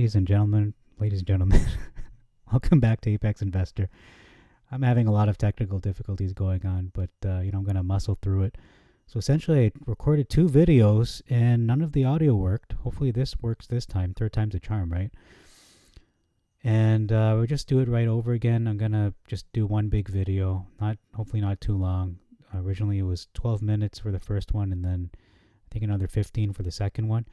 ladies and gentlemen, welcome back to Apex Investor. I'm having a lot of technical difficulties going on, but I'm going to muscle through it. So essentially, I recorded 2 videos and none of the audio worked. Hopefully this works this time. 3rd time's a charm, right? And we'll just do it right over again. I'm going to just do one big video, hopefully not too long. Originally, it was 12 minutes for the first one, and then I think another 15 for the second one.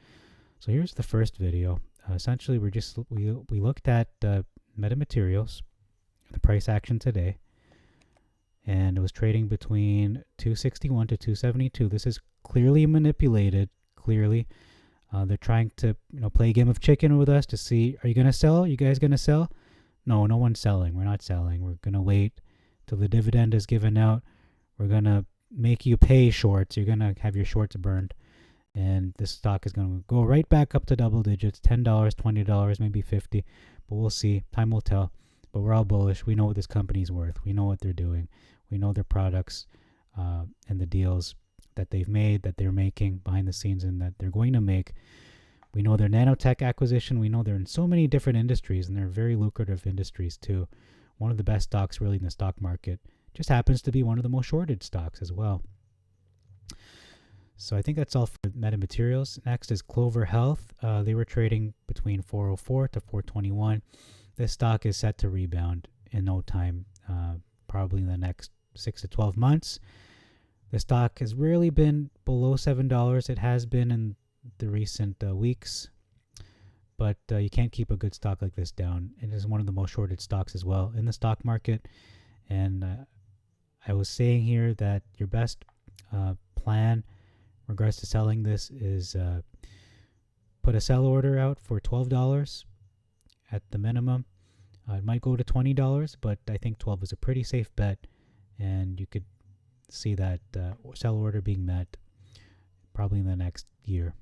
So here's the first video. Essentially, we looked at metamaterials, the price action today, and it was trading between 261 to 272. This is clearly manipulated. Clearly, they're trying to play a game of chicken with us to see, are you gonna sell? You guys gonna sell? No one's selling. We're not selling. We're gonna wait till the dividend is given out. We're gonna make you pay shorts. You're gonna have your shorts burned. And this stock is going to go right back up to double digits, $10, $20, maybe $50. But we'll see. Time will tell. But we're all bullish. We know what this company's worth. We know what they're doing. We know their products and the deals that they've made, that they're making behind the scenes, and that they're going to make. We know their nanotech acquisition. We know they're in so many different industries, and they're very lucrative industries too. One of the best stocks really in the stock market. Just happens to be one of the most shorted stocks as well. So I think that's all for metamaterials. Next is Clover Health. They were trading between 404 to 421. This stock is set to rebound in no time, probably in the next 6 to 12 months. The stock has really been below $7. It has been in the recent weeks, but you can't keep a good stock like this down. It is one of the most shorted stocks as well in the stock market. And I was saying here that your best plan in regards to selling this is put a sell order out for $12 at the minimum. It might go to $20, but I think 12 is a pretty safe bet, and you could see that sell order being met probably in the next year.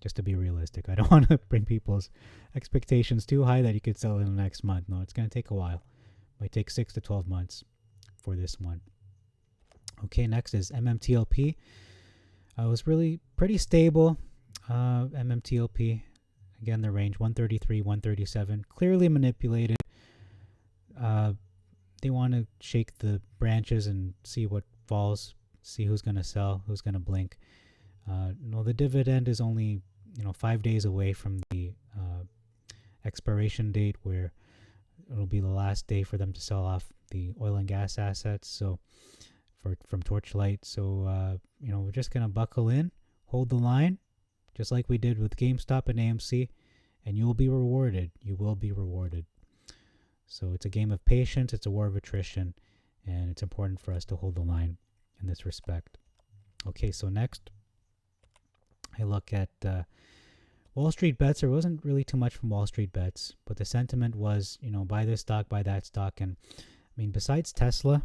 Just to be realistic, I don't want to bring people's expectations too high that you could sell in the next month. No, it's going to take a while. It might take 6 to 12 months for this one. Okay, next is MMTLP. It was really pretty stable. MMTLP, again, the range 133, 137, clearly manipulated. They want to shake the branches and see what falls, see who's going to sell, who's going to blink. The dividend is only 5 days away from the expiration date, where it'll be the last day for them to sell off the oil and gas assets. So from Torchlight. So, we're just going to buckle in, hold the line, just like we did with GameStop and AMC, and you will be rewarded. You will be rewarded. So it's a game of patience. It's a war of attrition, and it's important for us to hold the line in this respect. Okay, so next, I look at Wall Street bets. There wasn't really too much from Wall Street bets, but the sentiment was, buy this stock, buy that stock. And I mean, besides Tesla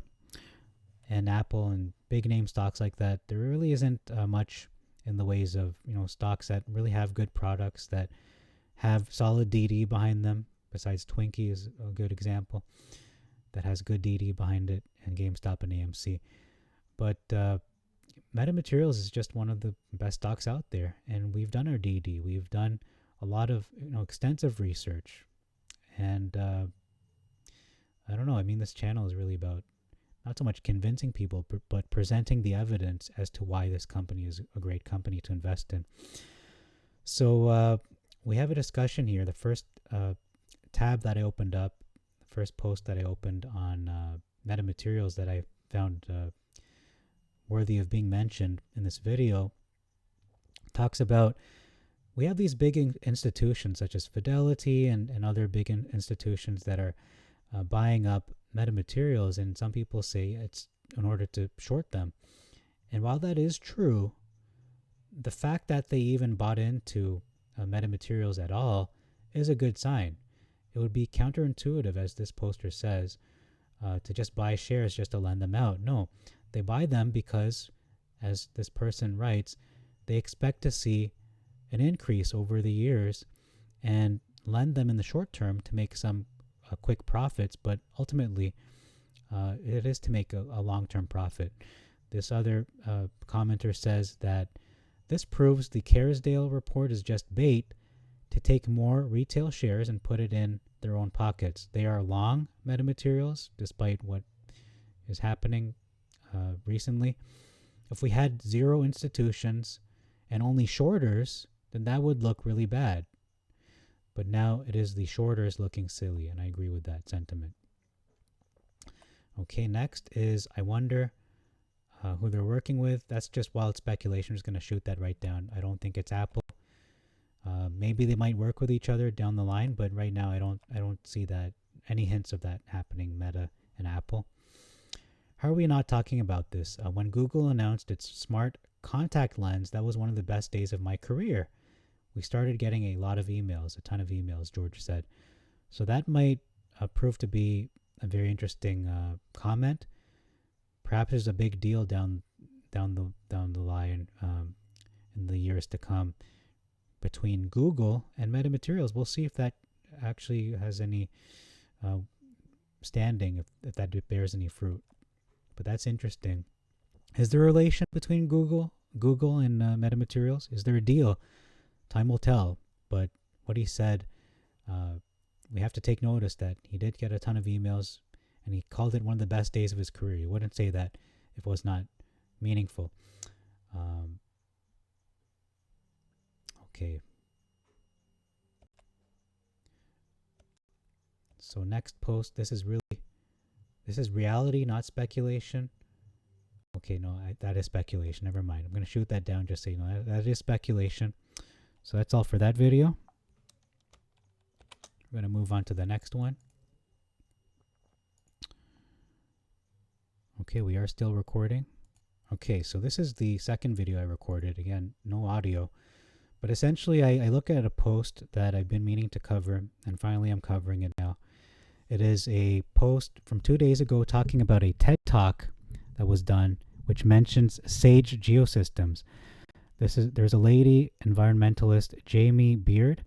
and Apple and big name stocks like that, there really isn't much in the ways of stocks that really have good products, that have solid DD behind them. Besides Twinkie is a good example that has good DD behind it, and GameStop and AMC. But metamaterials is just one of the best stocks out there, and we've done our DD. We've done a lot of extensive research, and I don't know. I mean, this channel is really about not so much convincing people, but presenting the evidence as to why this company is a great company to invest in. So we have a discussion here. The first tab that I opened up, the first post that I opened on metamaterials that I found worthy of being mentioned in this video, talks about we have these big institutions such as Fidelity and other big institutions that are buying up metamaterials, and some people say it's in order to short them. And while that is true, the fact that they even bought into metamaterials at all is a good sign. It would be counterintuitive, as this poster says, to just buy shares just to lend them out. No, they buy them because, as this person writes, they expect to see an increase over the years and lend them in the short term to make some quick profits, but ultimately it is to make a long-term profit. This other commenter says that this proves the Carisdale report is just bait to take more retail shares and put it in their own pockets. They are long metamaterials, despite what is happening recently. If we had zero institutions and only shorters, then that would look really bad. But now it is the shorters looking silly, and I agree with that sentiment. Okay, next is I wonder who they're working with. That's just wild speculation. I'm just going to shoot that right down. I don't think it's Apple. Maybe they might work with each other down the line, but right now I don't see that any hints of that happening. Meta and Apple. How are we not talking about this? When Google announced its smart contact lens, that was one of the best days of my career. We started getting a lot of emails, a ton of emails, George said. So that might prove to be a very interesting comment. Perhaps there's a big deal down the line in the years to come between Google and Metamaterials. We'll see if that actually has any standing, if that bears any fruit. But that's interesting. Is there a relation between Google and Metamaterials? Is there a deal? Time will tell. But what he said, we have to take notice that he did get a ton of emails, and he called it one of the best days of his career. He wouldn't say that if it was not meaningful. Okay. So next post, this is reality, not speculation. Okay, no, that is speculation. Never mind. I'm going to shoot that down just so you know. That is speculation. So that's all for that video. We're going to move on to the next one. Okay, we are still recording. Okay, so this is the second video I recorded. Again, no audio. But essentially, I look at a post that I've been meaning to cover, and finally I'm covering it now. It is a post from 2 days ago talking about a TED Talk that was done, which mentions SAGE geosystems. There's a lady, environmentalist, Jamie Beard,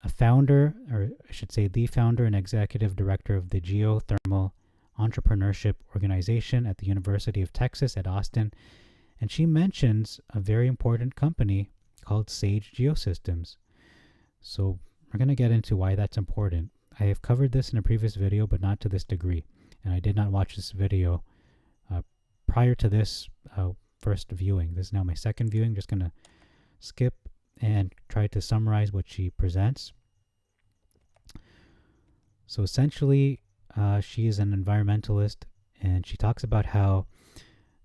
a founder, or I should say the founder and executive director of the Geothermal Entrepreneurship Organization at the University of Texas at Austin. And she mentions a very important company called SAGE Geosystems. So we're going to get into why that's important. I have covered this in a previous video, but not to this degree. And I did not watch this video prior to this first viewing. This is now my second viewing. Just going to skip and try to summarize what she presents. So essentially, she is an environmentalist, and she talks about how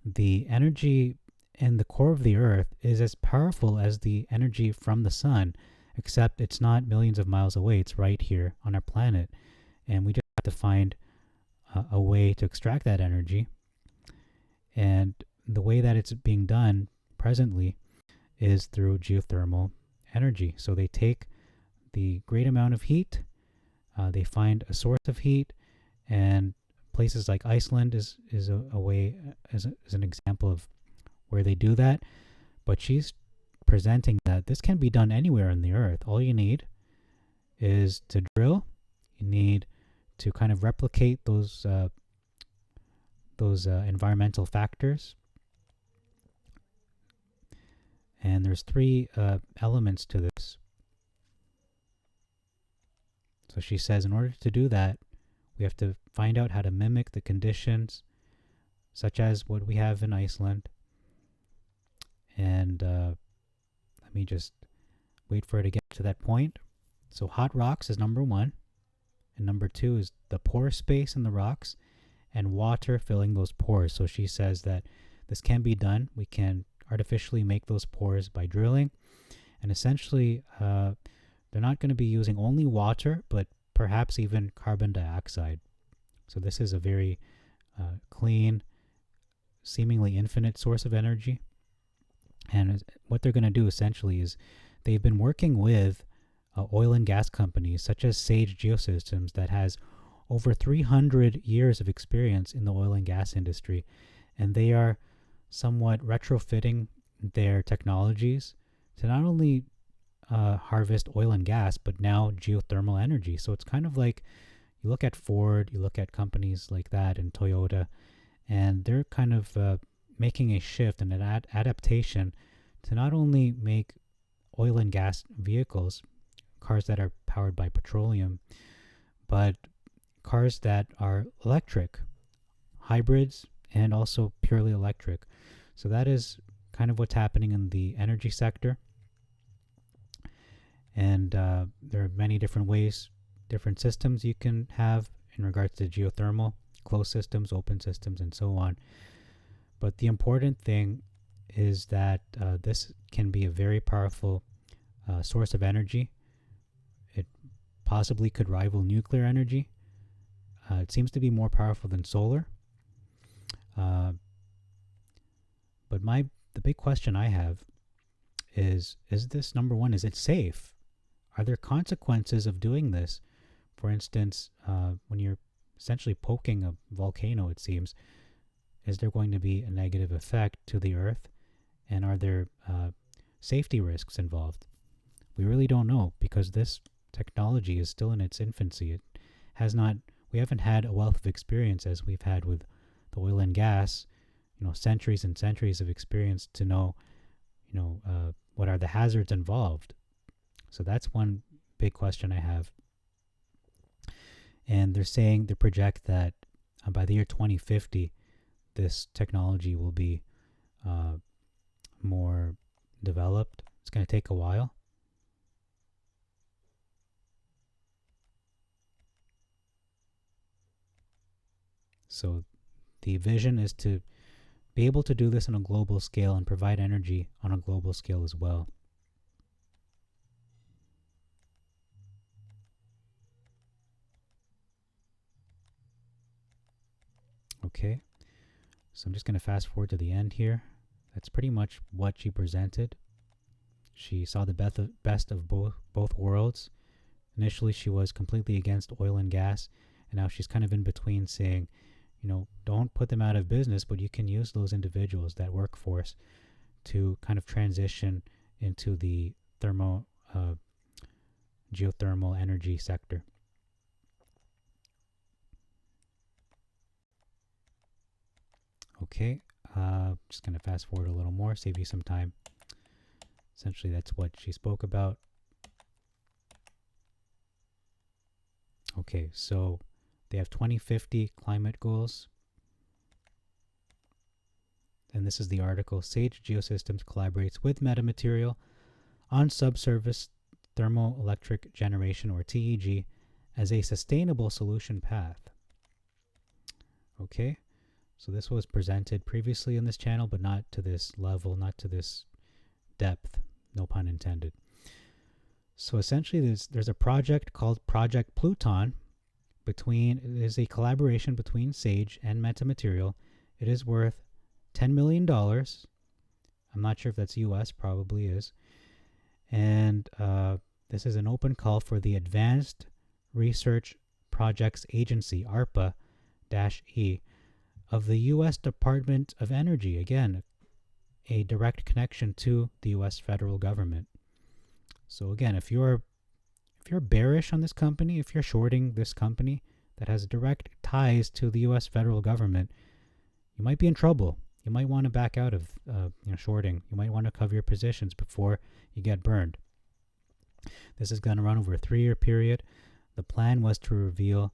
the energy in the core of the Earth is as powerful as the energy from the sun, except it's not millions of miles away. It's right here on our planet, and we just have to find a way to extract that energy. And the way that it's being done presently is through geothermal energy. So they take the great amount of heat, they find a source of heat, and places like Iceland is a way, as an example of where they do that. But she's presenting that this can be done anywhere on the Earth. All you need is to drill. You need to kind of replicate those environmental factors. And there's three elements to this. So she says in order to do that, we have to find out how to mimic the conditions such as what we have in Iceland. And let me just wait for it to get to that point. So hot rocks is number one. And number two is the pore space in the rocks and water filling those pores. So she says that this can be done. We can artificially make those pores by drilling. And essentially, they're not going to be using only water, but perhaps even carbon dioxide. So this is a very clean, seemingly infinite source of energy. And what they're going to do essentially is they've been working with oil and gas companies such as SAGE Geosystems that has over 300 years of experience in the oil and gas industry. And they are somewhat retrofitting their technologies to not only harvest oil and gas, but now geothermal energy. So it's kind of like you look at Ford, you look at companies like that, and Toyota, and they're kind of making a shift and an adaptation to not only make oil and gas vehicles, cars that are powered by petroleum, but cars that are electric, hybrids, and also purely electric. So that is kind of what's happening in the energy sector. And there are many different ways, different systems you can have in regards to geothermal, closed systems, open systems, and so on. But the important thing is that this can be a very powerful source of energy. It possibly could rival nuclear energy. It seems to be more powerful than solar. But the big question I have is this, number one, is it safe? Are there consequences of doing this? For instance, when you're essentially poking a volcano, it seems, is there going to be a negative effect to the Earth? And are there safety risks involved? We really don't know, because this technology is still in its infancy. We haven't had a wealth of experience as we've had with the oil and gas, centuries and centuries of experience to know, what are the hazards involved. So that's one big question I have. And they project that by the year 2050, this technology will be more developed. It's going to take a while. So the vision is to be able to do this on a global scale and provide energy on a global scale as well. Okay, so I'm just going to fast forward to the end here. That's pretty much what she presented. She saw the best of both worlds. Initially, she was completely against oil and gas, and now she's kind of in between, saying, don't put them out of business, but you can use those individuals, that workforce, to kind of transition into the geothermal energy sector. Okay, just going to fast forward a little more, save you some time. Essentially, that's what she spoke about. Okay, so they have 2050 climate goals. And this is the article. Sage Geosystems collaborates with Metamaterial on subsurface thermoelectric generation, or TEG, as a sustainable solution path. Okay, so this was presented previously in this channel, but not to this level, not to this depth, no pun intended. So essentially, there's a project called Project Pluton. It is a collaboration between Sage and Metamaterial. It is worth $10 million. I'm not sure if that's US, probably is. And this is an open call for the Advanced Research Projects Agency, ARPA-E, of the U.S. Department of Energy. Again, a direct connection to the U.S. federal government. So again, if you're bearish on this company, if you're shorting this company that has direct ties to the U.S. federal government, you might be in trouble. You might want to back out of shorting. You might want to cover your positions before you get burned. This is going to run over a 3-year period. The plan was to reveal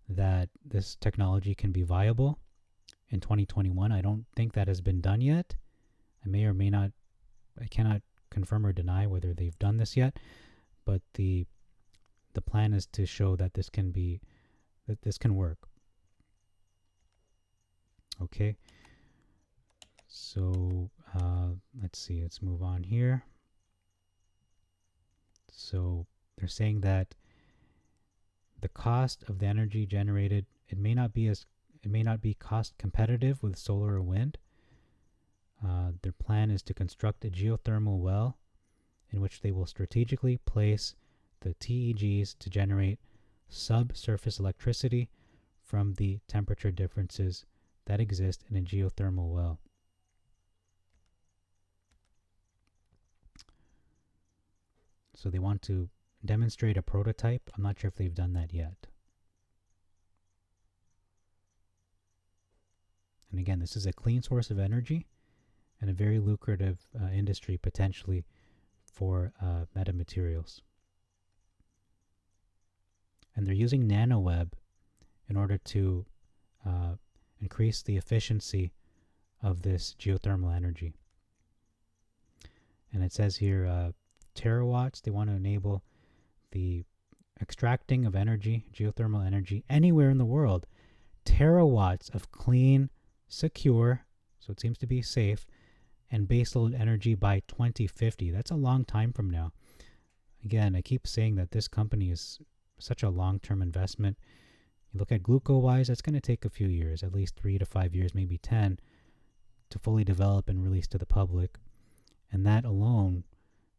that this technology can be viable in 2021. I don't think that has been done yet. I may or may not. I cannot confirm or deny whether they've done this yet, but the plan is to show that this can work. Okay. So let's see. Let's move on here. So they're saying that the cost of the energy generated, it may not be cost competitive with solar or wind. Their plan is to construct a geothermal well in which they will strategically place the TEGs to generate subsurface electricity from the temperature differences that exist in a geothermal well. So they want to demonstrate a prototype. I'm not sure if they've done that yet. And again, this is a clean source of energy and a very lucrative industry potentially for metamaterials. and they're using nanoweb in order to increase the efficiency of this geothermal energy. And it says here, terawatts, they want to enable the extracting of energy, geothermal energy, anywhere in the world. Terawatts of clean, secure, so it seems to be safe, and baseload energy by 2050. That's a long time from now. Again, I keep saying that this company is such a long-term investment. You look at GlucoWise, that's going to take a few years, at least 3 to 5 years, maybe 10, to fully develop and release to the public. And that alone,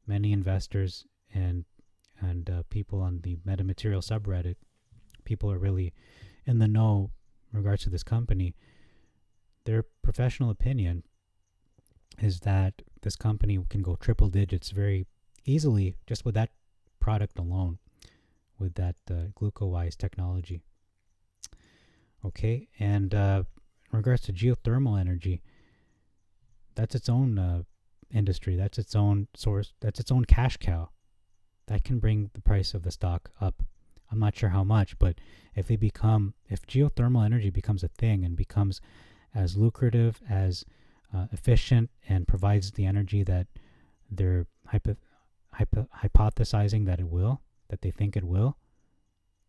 many investors and people on the metamaterial subreddit, people are really in the know in regards to this company. Their professional opinion is that this company can go triple digits very easily just with that product alone, with that GlucoWise technology. Okay, and in regards to geothermal energy, that's its own industry, that's its own source, that's its own cash cow. That can bring the price of the stock up. I'm not sure how much, but if geothermal energy becomes a thing and becomes as lucrative, as efficient, and provides the energy that they're hypothesizing that it will, that they think it will,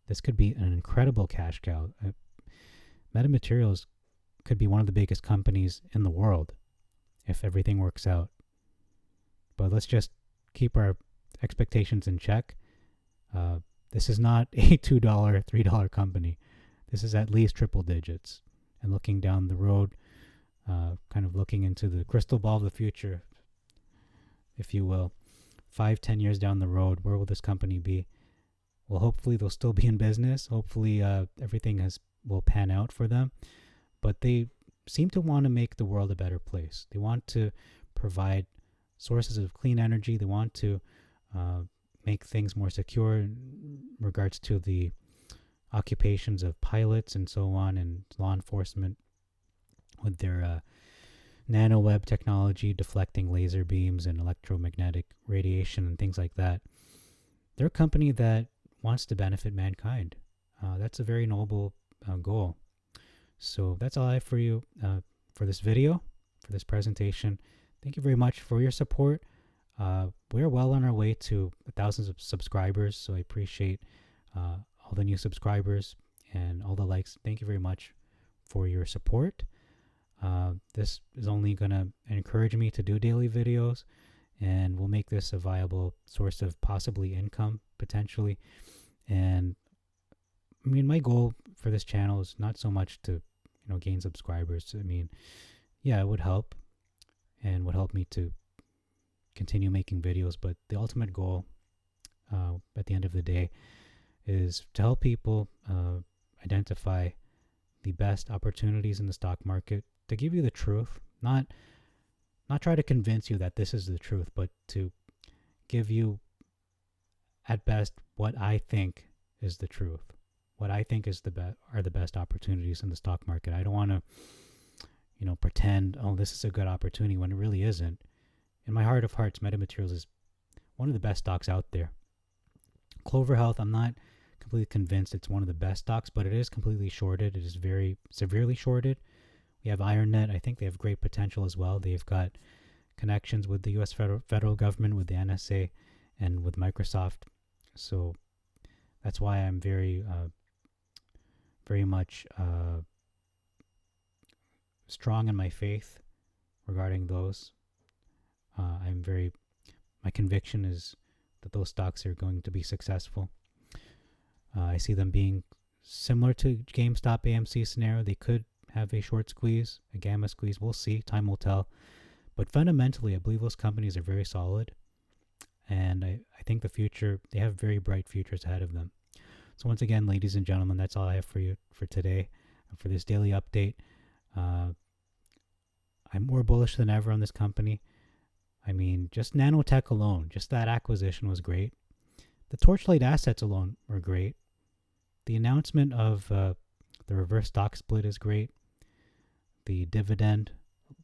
this could be an incredible cash cow. Metamaterials could be one of the biggest companies in the world if everything works out. But let's just keep our expectations in check. This is not a $2, $3 company. This is at least triple digits. And looking down the road, kind of looking into the crystal ball of the future, if you will, 5-10 years down the road, where will this company be? Well, hopefully they'll still be in business. Hopefully everything will pan out for them. But they seem to want to make the world a better place. They want to provide sources of clean energy. They want to make things more secure in regards to the occupations of pilots and so on, and law enforcement with their nanoweb technology, deflecting laser beams and electromagnetic radiation and things like that. They're a company that wants to benefit mankind. That's a very noble goal. So that's all I have for you for this video, for this presentation. Thank you very much for your support. We're well on our way to thousands of subscribers, so I appreciate all the new subscribers and all the likes. Thank you very much for your support. This is only going to encourage me to do daily videos, and will make this a viable source of possibly income, potentially. And I mean, my goal for this channel is not so much to, gain subscribers. I mean, yeah, it would help, and would help me to continue making videos, but the ultimate goal at the end of the day is to help people identify the best opportunities in the stock market, to give you the truth, not try to convince you that this is the truth, but to give you at best what I think is the truth, what I think is are the best opportunities in the stock market. I don't want to pretend, oh, this is a good opportunity, when it really isn't. In my heart of hearts, Metamaterials is one of the best stocks out there. Clover Health, I'm not completely convinced it's one of the best stocks, but it is completely shorted. It is very severely shorted. We have IronNet. I think they have great potential as well. They've got connections with the U.S. federal government, with the NSA, and with Microsoft. So that's why I'm very much strong in my faith regarding those. My conviction is that those stocks are going to be successful. I see them being similar to GameStop AMC scenario. They could have a short squeeze, a gamma squeeze. We'll see. Time will tell. But fundamentally, I believe those companies are very solid. And I think they have very bright futures ahead of them. So once again, ladies and gentlemen, that's all I have for you for today, for this daily update. I'm more bullish than ever on this company. I mean, just nanotech alone, just that acquisition was great. The Torchlight assets alone were great. The announcement of the reverse stock split is great. The dividend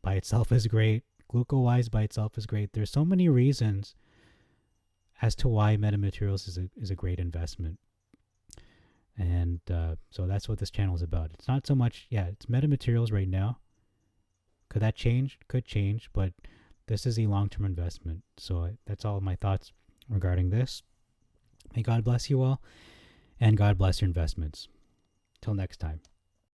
by itself is great. GlucoWise by itself is great. There's so many reasons as to why Metamaterials is a great investment. And so that's what this channel is about. It's not so much, it's metamaterials right now. Could that change? Could change, but this is a long-term investment. So that's all my thoughts regarding this. May God bless you all, and God bless your investments. Till next time.